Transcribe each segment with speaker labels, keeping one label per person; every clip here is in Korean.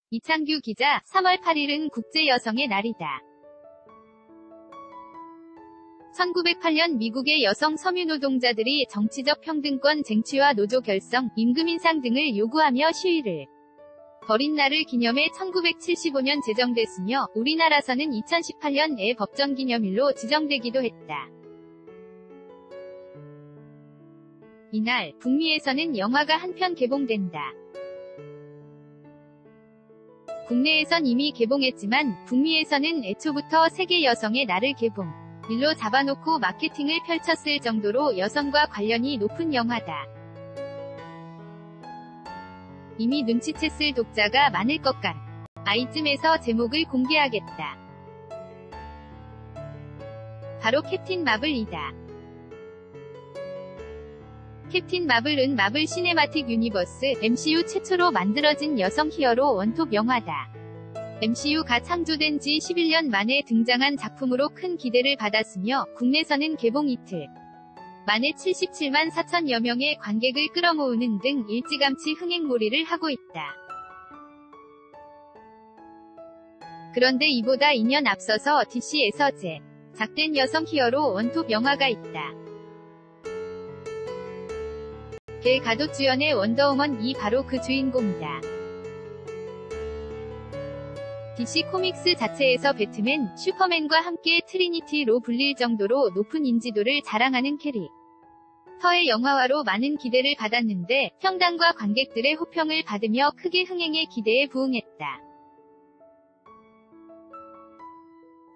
Speaker 1: 이창규 기자, 3월 8일은 국제여성의 날이다. 1908년 미국의 여성 섬유노동자들이 정치적 평등권 쟁취와 노조 결성, 임금 인상 등을 요구하며 시위를 벌인 날을 기념해 1975년 제정됐으며 우리나라에서는 2018년에 법정기념일로 지정되기도 했다. 이날, 북미에서는 영화가 한 편 개봉된다. 국내에선 이미 개봉했지만 북미에서는 애초부터 세계 여성의 날을 개봉일로 잡아놓고 마케팅을 펼쳤을 정도로 여성과 관련이 높은 영화다. 이미 눈치챘을 독자가 많을 것 같아 이쯤에서 제목을 공개하겠다. 바로 캡틴 마블이다. 캡틴 마블은 마블 시네마틱 유니버스 (MCU) 최초로 만들어진 여성 히어로 원톱 영화다. MCU가 창조된 지 11년 만에 등장한 작품으로 큰 기대를 받았으며 국내선은 개봉 이틀 만에 77만 4천여 명의 관객을 끌어모으는 등 일찌감치 흥행몰이를 하고 있다. 그런데 이보다 2년 앞서서 DC에서 제작된 여성 히어로 원톱 영화가 있다. 갤 가돛 주연의 원더우먼이 바로 그 주인공이다. DC 코믹스 자체에서 배트맨, 슈퍼맨과 함께 트리니티로 불릴 정도로 높은 인지도를 자랑하는 캐릭터의 영화화로 많은 기대를 받았는데 평단과 관객들의 호평을 받으며 크게 흥행의 기대에 부응했다.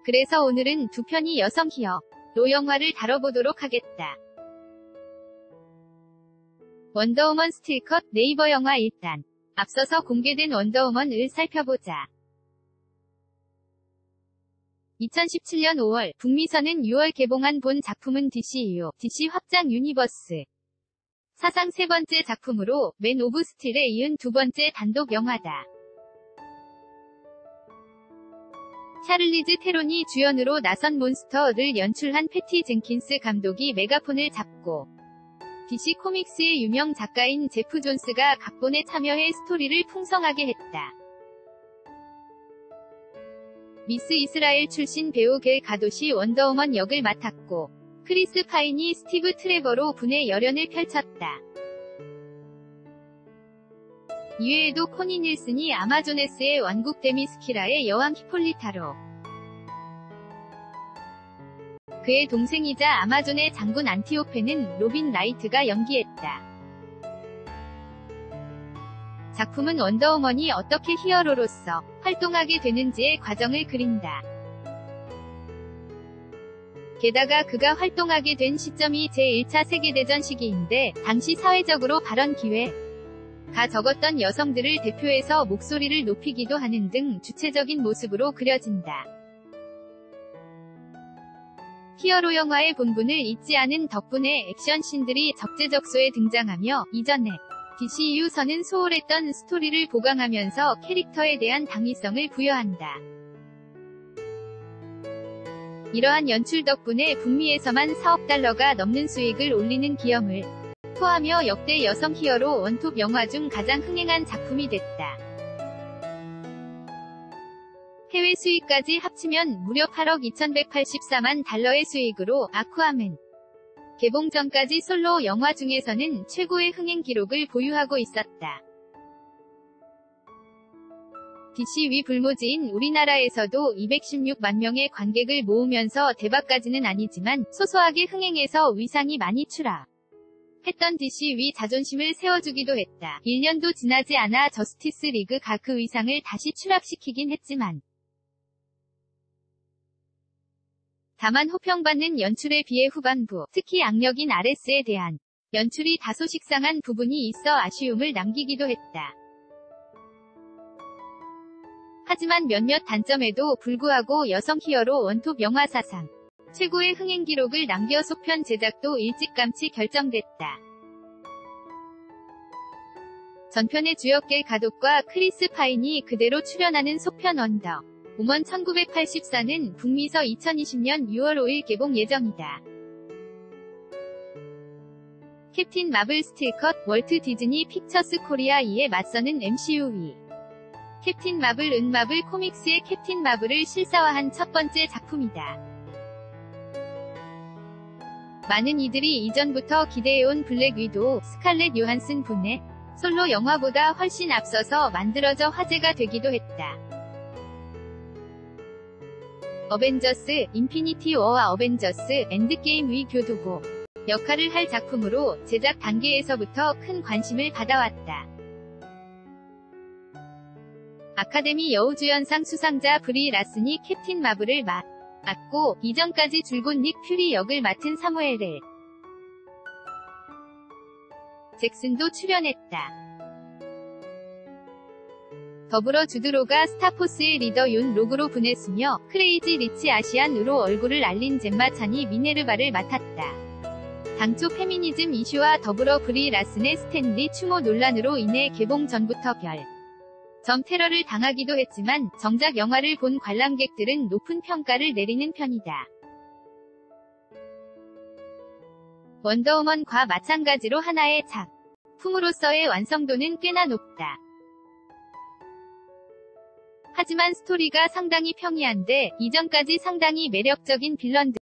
Speaker 1: 그래서 오늘은 두 편의 여성 히어로 영화를 다뤄보도록 하겠다. 원더우먼 스틸컷 네이버 영화. 일단 앞서서 공개된 원더우먼을 살펴보자. 2017년 5월, 북미선은 6월 개봉한 본 작품은 DCU, DC 확장 유니버스 사상 세 번째 작품으로 맨 오브 스틸에 이은 두 번째 단독 영화다. 샤를리즈 테론이 주연으로 나선 몬스터를 연출한 패티 젠킨스 감독이 메가폰을 잡고 DC 코믹스의 유명 작가인 제프 존스가 각본에 참여해 스토리를 풍성하게 했다. 미스 이스라엘 출신 배우 갤 가돛이 원더우먼 역을 맡았고 크리스 파인이 스티브 트레버로 분의 열연을 펼쳤다. 이외에도 코니 닐슨이 아마조네스의 왕국 데미스키라의 여왕 히폴리타로, 그의 동생이자 아마존의 장군 안티오페는 로빈 라이트가 연기했다. 작품은 원더우먼이 어떻게 히어로로서 활동하게 되는지의 과정을 그린다. 게다가 그가 활동하게 된 시점이 제1차 세계대전 시기인데 당시 사회적으로 발언 기회가 적었던 여성들을 대표해서 목소리를 높이기도 하는 등 주체적인 모습으로 그려진다. 히어로 영화의 본분을 잊지 않은 덕분에 액션씬들이 적재적소에 등장하며 이전에 DCU선은 소홀했던 스토리를 보강하면서 캐릭터에 대한 당위성을 부여한다. 이러한 연출 덕분에 북미에서만 4억 달러가 넘는 수익을 올리는 기염을 토하며 역대 여성 히어로 원톱 영화 중 가장 흥행한 작품이 됐다. 해외 수익까지 합치면 무려 8억 2184만 달러의 수익으로 아쿠아맨 개봉 전까지 솔로 영화 중에서는 최고의 흥행 기록을 보유하고 있었다. DC 위 불모지인 우리나라에서도 216만 명의 관객을 모으면서 대박까지는 아니지만 소소하게 흥행해서 위상이 많이 추락했던 DC 위 자존심을 세워주기도 했다. 1년도 지나지 않아 저스티스 리그가 그 위상을 다시 추락시키긴 했지만 다만 호평받는 연출에 비해 후반부, 특히 악력인 아레스에 대한 연출이 다소 식상한 부분이 있어 아쉬움을 남기기도 했다. 하지만 몇몇 단점에도 불구하고 여성 히어로 원톱 영화 사상 최고의 흥행 기록을 남겨 속편 제작도 일찌감치 결정됐다. 전편의 주역 갤 가돛과 크리스 파인이 그대로 출연하는 속편 원더우먼 1984는 북미서 2020년 6월 5일 개봉 예정이다. 캡틴 마블 스틸컷, 월트 디즈니 픽처스 코리아 2에 맞서는 MCU 위 캡틴 마블 은마블 코믹스의 캡틴 마블을 실사화한 첫 번째 작품이다. 많은 이들이 이전부터 기대해온 블랙 위도우, 스칼렛 요한슨 분의 솔로 영화보다 훨씬 앞서서 만들어져 화제가 되기도 했다. 어벤져스 인피니티 워와 어벤져스 엔드게임 위 교두보 역할을 할 작품으로 제작 단계에서부터 큰 관심을 받아왔다. 아카데미 여우주연상 수상자 브리 라슨이 캡틴 마블을 맡고 이전까지 줄곧 닉 퓨리 역을 맡은 사무엘 L. 잭슨도 출연했다. 더불어 주드로가 스타포스의 리더 윤 록으로 분했으며 크레이지 리치 아시안으로 얼굴을 알린 젬마 찬이 미네르바를 맡았다. 당초 페미니즘 이슈와 더불어 브리 라슨의 스탠리 추모 논란으로 인해 개봉 전부터 점 테러를 당하기도 했지만 정작 영화를 본 관람객들은 높은 평가를 내리는 편이다. 원더우먼과 마찬가지로 하나의 작품으로서의 완성도는 꽤나 높다. 하지만 스토리가 상당히 평이한데 이전까지 상당히 매력적인 빌런들